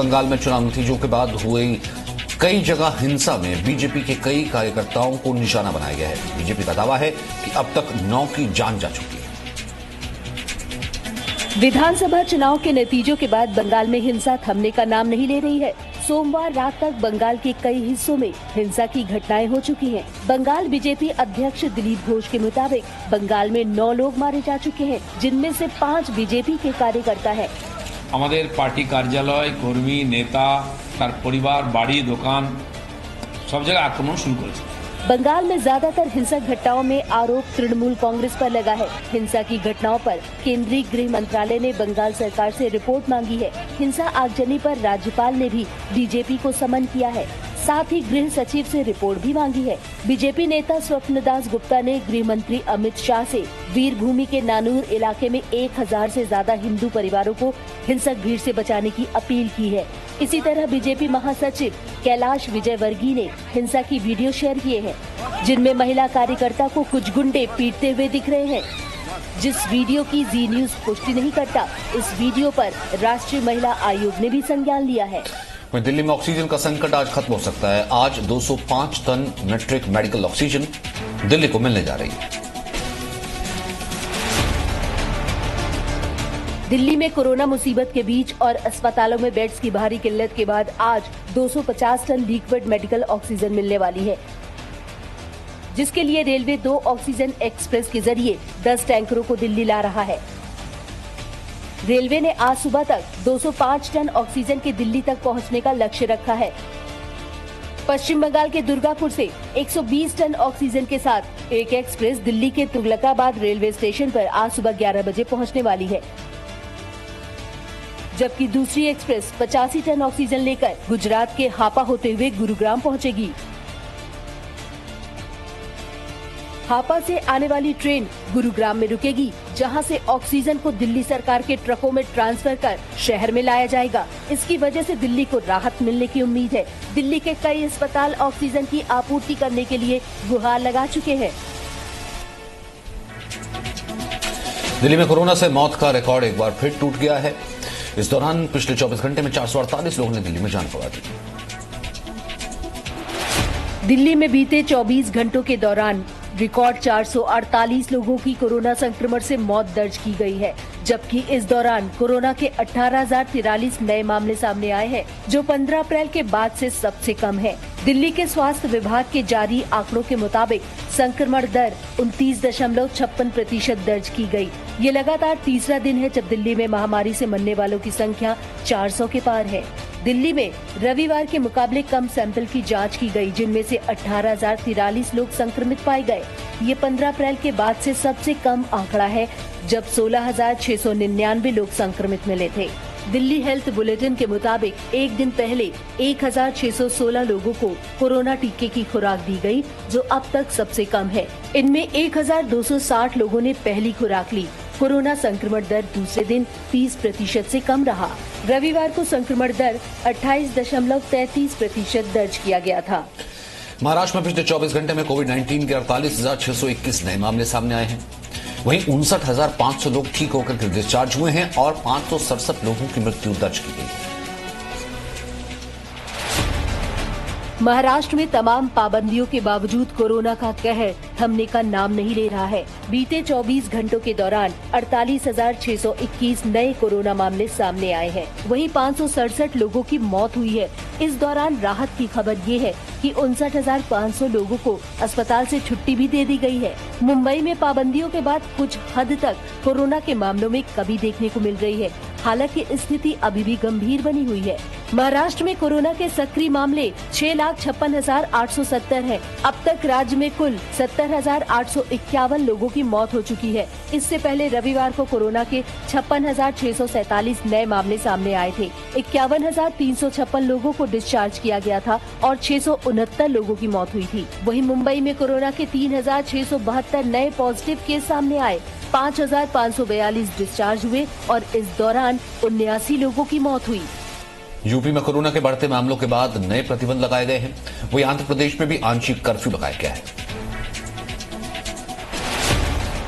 बंगाल में चुनाव नतीजों के बाद हुई कई जगह हिंसा में बीजेपी के कई कार्यकर्ताओं को निशाना बनाया गया है। बीजेपी का दावा है कि अब तक 9 की जान जा चुकी है। विधानसभा चुनाव के नतीजों के बाद बंगाल में हिंसा थमने का नाम नहीं ले रही है। सोमवार रात तक बंगाल के कई हिस्सों में हिंसा की घटनाएं हो चुकी हैं। बंगाल बीजेपी अध्यक्ष दिलीप घोष के मुताबिक बंगाल में 9 लोग मारे जा चुके हैं, जिनमें से 5 बीजेपी के कार्यकर्ता हैं। हमारे पार्टी कार्यालय, कर्मी, नेता, तार परिवार, बाड़ी, दुकान सब जगह आक्रमण शुरू करेছে। बंगाल में ज्यादातर हिंसक घटनाओं में आरोप तृणमूल कांग्रेस पर लगा है। हिंसा की घटनाओं पर केंद्रीय गृह मंत्रालय ने बंगाल सरकार से रिपोर्ट मांगी है। हिंसा आगजनी पर राज्यपाल ने भी बीजेपी को समन किया है। साथ ही गृह सचिव से रिपोर्ट भी मांगी है। बीजेपी नेता स्वप्नदास गुप्ता ने गृह मंत्री अमित शाह से वीरभूमि के नानूर इलाके में 1000 से ज्यादा हिंदू परिवारों को हिंसक भीड़ से बचाने की अपील की है। इसी तरह बीजेपी महासचिव कैलाश विजयवर्गीय ने हिंसा की वीडियो शेयर किए हैं, जिनमें महिला कार्यकर्ता को कुछ गुंडे पीटते हुए दिख रहे हैं। जिस वीडियो की जी न्यूज पुष्टि नहीं करता, इस वीडियो पर राष्ट्रीय महिला आयोग ने भी संज्ञान लिया है। दिल्ली में ऑक्सीजन का संकट आज खत्म हो सकता है। आज 205 tonne metric medical oxygen Delhi को मिलने जा रही है। दिल्ली में कोरोना मुसीबत के बीच और अस्पतालों में बेड्स की भारी किल्लत के बाद आज 250 टन लिक्विड मेडिकल ऑक्सीजन मिलने वाली है, जिसके लिए रेलवे 2 ऑक्सीजन एक्सप्रेस के जरिए 10 टैंकरों को दिल्ली ला रहा है। रेलवे ने आज सुबह तक 205 टन ऑक्सीजन के दिल्ली तक पहुंचने का लक्ष्य रखा है। पश्चिम बंगाल के दुर्गापुर से 120 टन ऑक्सीजन के साथ एक एक्सप्रेस दिल्ली के तुगलकाबाद रेलवे स्टेशन पर आज सुबह 11 बजे पहुंचने वाली है, जबकि दूसरी एक्सप्रेस 85 टन ऑक्सीजन लेकर गुजरात के हापा होते हुए गुरुग्राम पहुंचेगी। हापा से आने वाली ट्रेन गुरुग्राम में रुकेगी, जहां से ऑक्सीजन को दिल्ली सरकार के ट्रकों में ट्रांसफर कर शहर में लाया जाएगा। इसकी वजह से दिल्ली को राहत मिलने की उम्मीद है। दिल्ली के कई अस्पताल ऑक्सीजन की आपूर्ति करने के लिए गुहार लगा चुके हैं। दिल्ली में कोरोना से मौत का रिकॉर्ड एक बार फिर टूट गया है। इस दौरान पिछले 24 घंटे में 448 लोगों ने दिल्ली में जान गंवा दी। दिल्ली में बीते 24 घंटों के दौरान रिकॉर्ड 448 लोगों की कोरोना संक्रमण से मौत दर्ज की गई है, जबकि इस दौरान कोरोना के 18,043 नए मामले सामने आए हैं, जो 15 अप्रैल के बाद से सबसे कम है। दिल्ली के स्वास्थ्य विभाग के जारी आंकड़ों के मुताबिक संक्रमण दर 29.56% दर्ज की गई। ये लगातार तीसरा दिन है जब दिल्ली में महामारी से मरने वालों की संख्या 400 के पार है। दिल्ली में रविवार के मुकाबले कम सैंपल की जांच की गई, जिनमें से 18,043 लोग संक्रमित पाए गए। ये 15 अप्रैल के बाद से सबसे कम आंकड़ा है, जब 16,699 लोग संक्रमित मिले थे। दिल्ली हेल्थ बुलेटिन के मुताबिक एक दिन पहले 1,616 लोगों को कोरोना टीके की खुराक दी गई, जो अब तक सबसे कम है। इनमें 1,260 लोगों ने पहली खुराक ली। कोरोना संक्रमण दर दूसरे दिन 30% से कम रहा। रविवार को संक्रमण दर 28.33% दर्ज किया गया था। महाराष्ट्र में पिछले 24 घंटे में कोविड-19 के 48,621 नए मामले सामने आए हैं। वहीं 59,500 लोग ठीक होकर डिस्चार्ज हुए हैं और 567 लोगों की मृत्यु दर्ज की गई। महाराष्ट्र में तमाम पाबंदियों के बावजूद कोरोना का कहर थमने का नाम नहीं ले रहा है। बीते 24 घंटों के दौरान 48,621 नए कोरोना मामले सामने आए हैं। वहीं 567 लोगों की मौत हुई है। इस दौरान राहत की खबर ये है कि 59,500 लोगों को अस्पताल से छुट्टी भी दे दी गई है। मुंबई में पाबंदियों के बाद कुछ हद तक कोरोना के मामलों में कमी देखने को मिल रही है। हालांकि स्थिति अभी भी गंभीर बनी हुई है। महाराष्ट्र में कोरोना के सक्रिय मामले 6,56,870 हैं। अब तक राज्य में कुल 70,851 लोगों की मौत हो चुकी है। इससे पहले रविवार को कोरोना के 56,647 नए मामले सामने आए थे। 51,356 लोगों को डिस्चार्ज किया गया था और 669 लोगों की मौत हुई थी। वहीं मुंबई में कोरोना के 3,672 नए पॉजिटिव केस सामने आए। 5,542 डिस्चार्ज हुए और इस दौरान 79 लोगों की मौत हुई। यूपी में कोरोना के बढ़ते मामलों के बाद नए प्रतिबंध लगाए गए हैं। वहीं आंध्र प्रदेश में भी आंशिक कर्फ्यू लगाया गया है।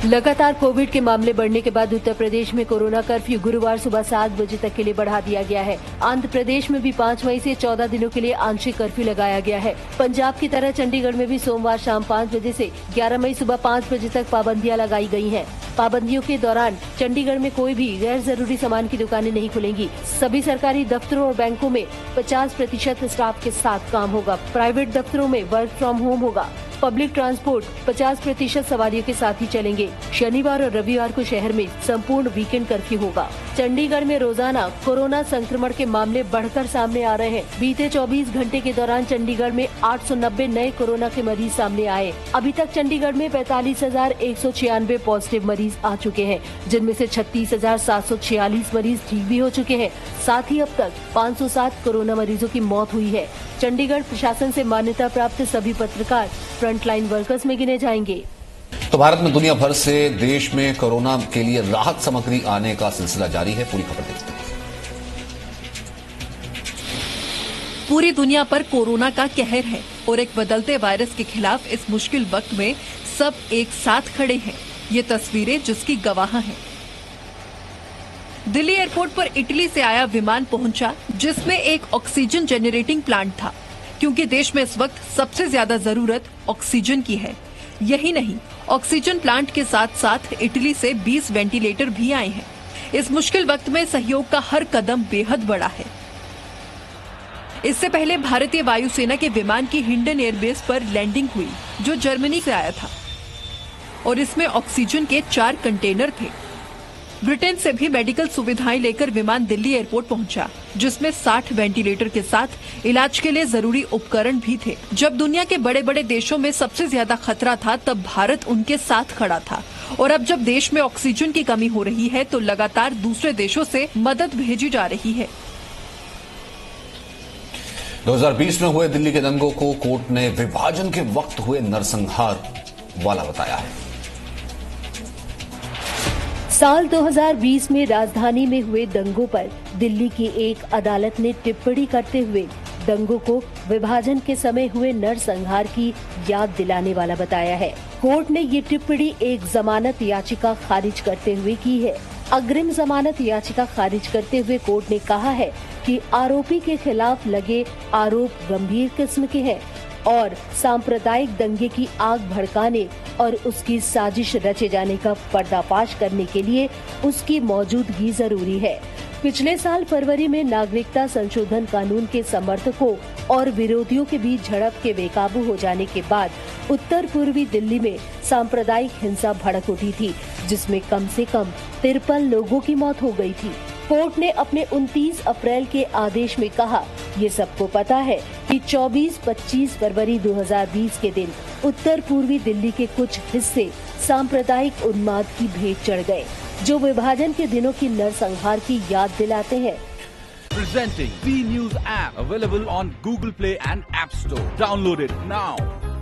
लगातार कोविड के मामले बढ़ने के बाद उत्तर प्रदेश में कोरोना कर्फ्यू गुरुवार सुबह 7 बजे तक के लिए बढ़ा दिया गया है। आंध्र प्रदेश में भी 5 मई से 14 दिनों के लिए आंशिक कर्फ्यू लगाया गया है। पंजाब की तरह चंडीगढ़ में भी सोमवार शाम 5 बजे से 11 मई सुबह 5 बजे तक पाबंदियां लगाई गई हैं। पाबंदियों के दौरान चंडीगढ़ में कोई भी गैर जरूरी सामान की दुकानें नहीं खुलेंगी। सभी सरकारी दफ्तरों और बैंकों में 50% स्टाफ के साथ काम होगा। प्राइवेट दफ्तरों में वर्क फ्रॉम होम होगा। पब्लिक ट्रांसपोर्ट 50% सवारियों के साथ ही चलेंगे। शनिवार और रविवार को शहर में संपूर्ण वीकेंड कर्फ्यू होगा। चंडीगढ़ में रोजाना कोरोना संक्रमण के मामले बढ़कर सामने आ रहे हैं। बीते 24 घंटे के दौरान चंडीगढ़ में 890 नए कोरोना के मरीज सामने आए। अभी तक चंडीगढ़ में 45,196 पॉजिटिव मरीज आ चुके हैं, जिनमें से 36,746 मरीज ठीक भी हो चुके हैं। साथ ही अब तक 507 कोरोना मरीजों की मौत हुई है। चंडीगढ़ प्रशासन से मान्यता प्राप्त सभी पत्रकार फ्रंटलाइन वर्कर्स में गिने जाएंगे। तो भारत में दुनिया भर से देश में कोरोना के लिए राहत सामग्री आने का सिलसिला जारी है। पूरी खबर देखते हैं। पूरी दुनिया पर कोरोना का कहर है और एक बदलते वायरस के खिलाफ इस मुश्किल वक्त में सब एक साथ खड़े हैं। ये तस्वीरें जिसकी गवाह हैं। दिल्ली एयरपोर्ट पर इटली से आया विमान पहुंचा, जिसमें एक ऑक्सीजन जनरेटिंग प्लांट था, क्योंकि देश में इस वक्त सबसे ज्यादा जरूरत ऑक्सीजन की है। यही नहीं, ऑक्सीजन प्लांट के साथ साथ इटली से 20 वेंटिलेटर भी आए हैं। इस मुश्किल वक्त में सहयोग का हर कदम बेहद बड़ा है। इससे पहले भारतीय वायुसेना के विमान की हिंडन एयरबेस पर लैंडिंग हुई, जो जर्मनी से आया था, और इसमें ऑक्सीजन के 4 कंटेनर थे। ब्रिटेन से भी मेडिकल सुविधाएं लेकर विमान दिल्ली एयरपोर्ट पहुंचा, जिसमें 60 वेंटिलेटर के साथ इलाज के लिए जरूरी उपकरण भी थे। जब दुनिया के बड़े बड़े देशों में सबसे ज्यादा खतरा था, तब भारत उनके साथ खड़ा था। और अब जब देश में ऑक्सीजन की कमी हो रही है, तो लगातार दूसरे देशों से मदद भेजी जा रही है। 2020 में हुए दिल्ली के दंगों को कोर्ट ने विभाजन के वक्त हुए नरसंहार वाला बताया है। साल 2020 में राजधानी में हुए दंगों पर दिल्ली की एक अदालत ने टिप्पणी करते हुए दंगों को विभाजन के समय हुए नरसंहार की याद दिलाने वाला बताया है। कोर्ट ने ये टिप्पणी एक जमानत याचिका खारिज करते हुए की है। अग्रिम जमानत याचिका खारिज करते हुए कोर्ट ने कहा है कि आरोपी के खिलाफ लगे आरोप गंभीर किस्म के हैं और सांप्रदायिक दंगे की आग भड़काने और उसकी साजिश रचे जाने का पर्दाफाश करने के लिए उसकी मौजूदगी जरूरी है। पिछले साल फरवरी में नागरिकता संशोधन कानून के समर्थकों और विरोधियों के बीच झड़प के बेकाबू हो जाने के बाद उत्तर पूर्वी दिल्ली में सांप्रदायिक हिंसा भड़क उठी थी, जिसमें कम से कम 53 लोगों की मौत हो गई थी। कोर्ट ने अपने 29 अप्रैल के आदेश में कहा, ये सबको पता है कि 24-25 फरवरी 2020 के दिन उत्तर पूर्वी दिल्ली के कुछ हिस्से सांप्रदायिक उन्माद की भेंट चढ़ गए, जो विभाजन के दिनों की नरसंहार की याद दिलाते हैं। Presenting V News app available on Google Play and App Store. Download it now.